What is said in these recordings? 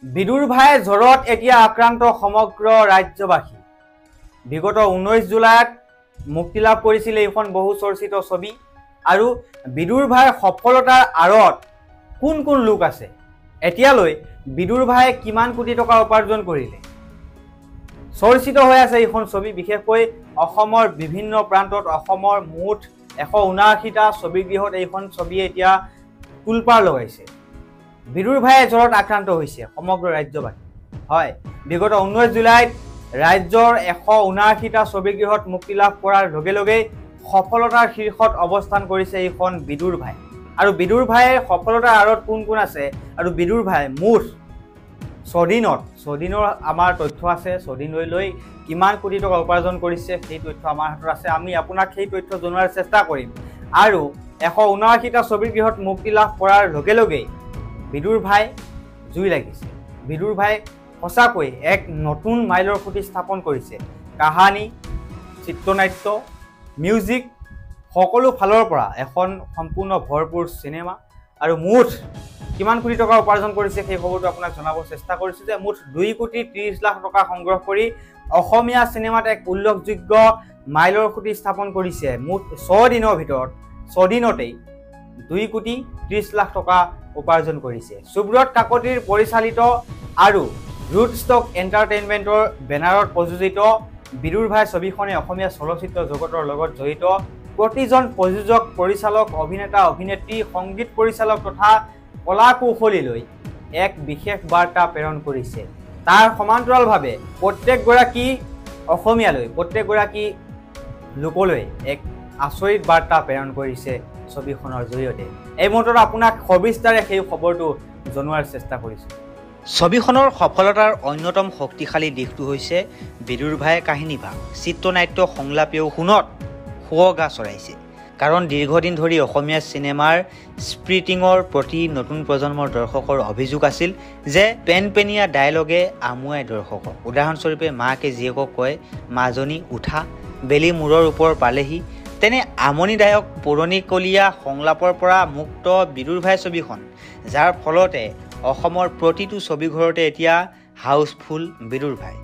বিদুৰ ভাই জ্বৰত এতিয়া আক্ৰান্ত সমগ্ৰ ৰাজ্যবাসী। বিগত 19 জুলাইত মুক্তি লাভ কৰিছিল এইখন বহু চৰ্চিত ছবি। আৰু বিদুৰ ভাইৰ সফলতাৰ আঁৰত কোন কোন লোক আছে, এতিয়ালৈ বিদুৰ ভাই কিমান কোটি টকা উপাৰ্জন কৰিলে, চৰ্চিত হৈ আছে এইখন ছবি। বিশেষকৈ অসমৰ বিভিন্ন প্ৰান্তত অসমৰ মুঠ 179টা ছবিগৃহত এইখন ছবিয়ে এতিয়া তোলপাৰ লগাইছে। বিদুৰ ভাইয়ে জ্বৰত আক্ৰান্ত হৈছে সমগ্ৰ ৰাজ্যবাসী। হয়, বিগত 19 জুলাইত ৰাজ্যৰ 179টা ছবিগৃহত মুক্তি লাভ কৰাৰ লগে লগেই সফলতাৰ শীৰ্ষত অৱস্থান কৰিছে এইখন বিদুৰ ভাই। আৰু বিদুৰ ভাইৰ সফলতাৰ আঁৰত কোন কোন আছে, আৰু বিদুৰ ভাই মুঠ 6 দিনৰ আমাৰ তথ্য আছে। 6 দিন লৈ কিমান কোটি টকা উপাৰ্জন কৰিছে সেই তথ্য আমাৰ হাতত আছে। আমি আপোনাক সেই তথ্য জনোৱাৰ চেষ্টা কৰিম। আৰু 179টা ছবিগৃহত মুক্তি লাভ কৰাৰ লগে লগেই বিদুৰ ভাই জুই লাগিছে। বিদুৰ ভাই সঁচাকৈ এক নতুন মাইলৰ খুঁটি স্থাপন কৰিছে। কাহানী, চিত্ৰনাট্য, মিউজিক সকলো ফালৰ পৰা এখন সম্পূৰ্ণ ভৰপূৰ চিনেমা। আৰু মুঠ কিমান কোটি টকা উপাৰ্জন কৰিছে সেই খবৰটো আপোনাক জনাব চেষ্টা কৰিছোঁ যে মুঠ 2,30,00,000 টকা সংগ্ৰহ কৰি অসমীয়া চিনেমাত এক উল্লেখযোগ্য মাইলৰ খুঁটি স্থাপন কৰিছে। মুঠ 6 দিনৰ ভিতৰত 6 দিনতেই 2,30,00,000 টকা উপাৰ্জন কৰিছে। সুব্ৰত কাকতিৰ পৰিচালিত আৰু ৰুটষ্টক এণ্টাৰটেইনমেণ্টৰ বেনাৰত প্ৰযোজিত বিদুৰ ভাই ছবিখনে অসমীয়া চলচ্চিত্ৰ জগতৰ লগত জড়িত প্ৰতিজন প্ৰযোজক, পৰিচালক, অভিনেতা, অভিনেত্ৰী, সংগীত পৰিচালক তথা কলা কৌশলীলৈ এক বিশেষ বাৰ্তা প্ৰেৰণ কৰিছে। তাৰ সমান্তৰালভাৱে প্ৰত্যেকগৰাকী অসমীয়ালৈ, প্ৰত্যেকগৰাকী লোকলৈ এক আচৰিত বাৰ্তা প্ৰেৰণ কৰিছে ছবিখনৰ জৰিয়তে। এই মুহূৰ্তত আপোনাক সবিস্তাৰে সেই খবৰটো জনোৱাৰ চেষ্টা কৰিছোঁ। ছবিখনৰ সফলতাৰ অন্যতম শক্তিশালী দিশটো হৈছে বিদুৰ ভাইৰ কাহিনীভাগ, চিত্ৰনাট্য, সংলাপেও সোণত সুৱগা চৰাইছে। কাৰণ দীৰ্ঘদিন ধৰি অসমীয়া চিনেমাৰ স্প্ৰিটিঙৰ প্ৰতি নতুন প্ৰজন্মৰ দৰ্শকৰ অভিযোগ আছিল যে পেনপেনীয়া ডায়লগে আমুৱাই দৰ্শকক। উদাহৰণস্বৰূপে মাকে জীয়েকক কয়, মাজনী উঠা, বেলি মূৰৰ ওপৰ পালেহি। তেনে আমনিদায়ক পুৰণিকলীয়া সংলাপৰ পৰা মুক্ত বিদুৰ ভাই ছবিখন, যাৰ ফলতে অসমৰ প্ৰতিটো ছবিঘৰতে এতিয়া হাউচফুল বিদুৰ ভাই।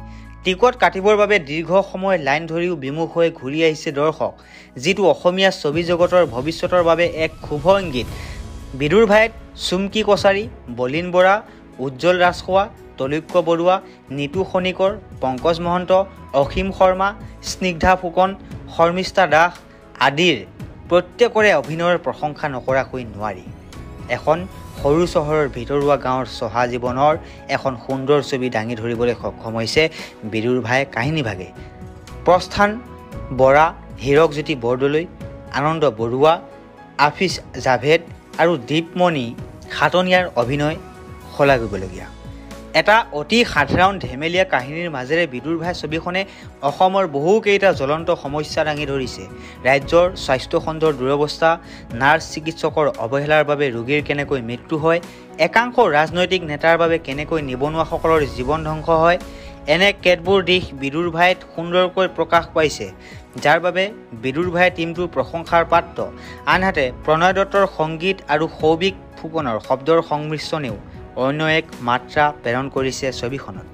টিকট কাটিবৰ বাবে দীৰ্ঘ সময় লাইন ধৰিও বিমুখ হৈ ঘূৰি আহিছে দৰ্শক, যিটো অসমীয়া ছবি জগতৰ ভৱিষ্যতৰ বাবে এক শুভ ইংগিত। বিদুৰ ভাইত চুমকি কছাৰী, বলিন বৰা, উজ্জ্বল ৰাজখোৱা, তলৈক্য বৰুৱা, নিতু খনিকৰ, পংকজ মহন্ত, অসীম শৰ্মা, স্নিগ্ধা ফুকন, শৰ্মিষ্ঠা দাস আদিৰ প্ৰত্যেকৰে অভিনয়ৰ প্ৰশংসা নকৰাকৈ নোৱাৰি। এখন সৰু চহৰৰ ভিতৰুৱা গাঁৱৰ চহা জীৱনৰ এখন সুন্দৰ ছবি দাঙি ধৰিবলৈ সক্ষম হৈছে বিদুৰ ভাই কাহিনীভাগে। প্ৰস্থান বৰা, হীৰকজ্যোতি বৰদলৈ, আনন্দ বৰুৱা, আফিছ জাভেদ আৰু দীপমণি খাটনিয়াৰ অভিনয় শলাগিবলগীয়া। এটা অতি সাধাৰণ ধেমেলীয়া কাহিনীৰ মাজেৰে বিদুৰ ভাই ছবিখনে অসমৰ বহুকেইটা জ্বলন্ত সমস্যা দাঙি ধৰিছে। ৰাজ্যৰ স্বাস্থ্যখণ্ডৰ দুৰৱস্থা, নাৰ্ছ চিকিৎসকৰ অৱহেলাৰ বাবে ৰোগীৰ কেনেকৈ মৃত্যু হয়, একাংশ ৰাজনৈতিক নেতাৰ বাবে কেনেকৈ নিবনুৱাসকলৰ জীৱন ধ্বংস হয়, এনে কেতবোৰ দিশ বিদুৰ ভাইত সুন্দৰকৈ প্ৰকাশ পাইছে, যাৰ বাবে বিদুৰ ভাই টীমটোৰ প্ৰশংসাৰ পাত্ৰ। আনহাতে প্ৰণয় দত্তৰ সংগীত আৰু সৌভিক ফুকনৰ শব্দৰ সংমিশ্ৰণেও অন্য এক মাত্ৰা প্ৰেৰণ কৰিছে ছবিখনত।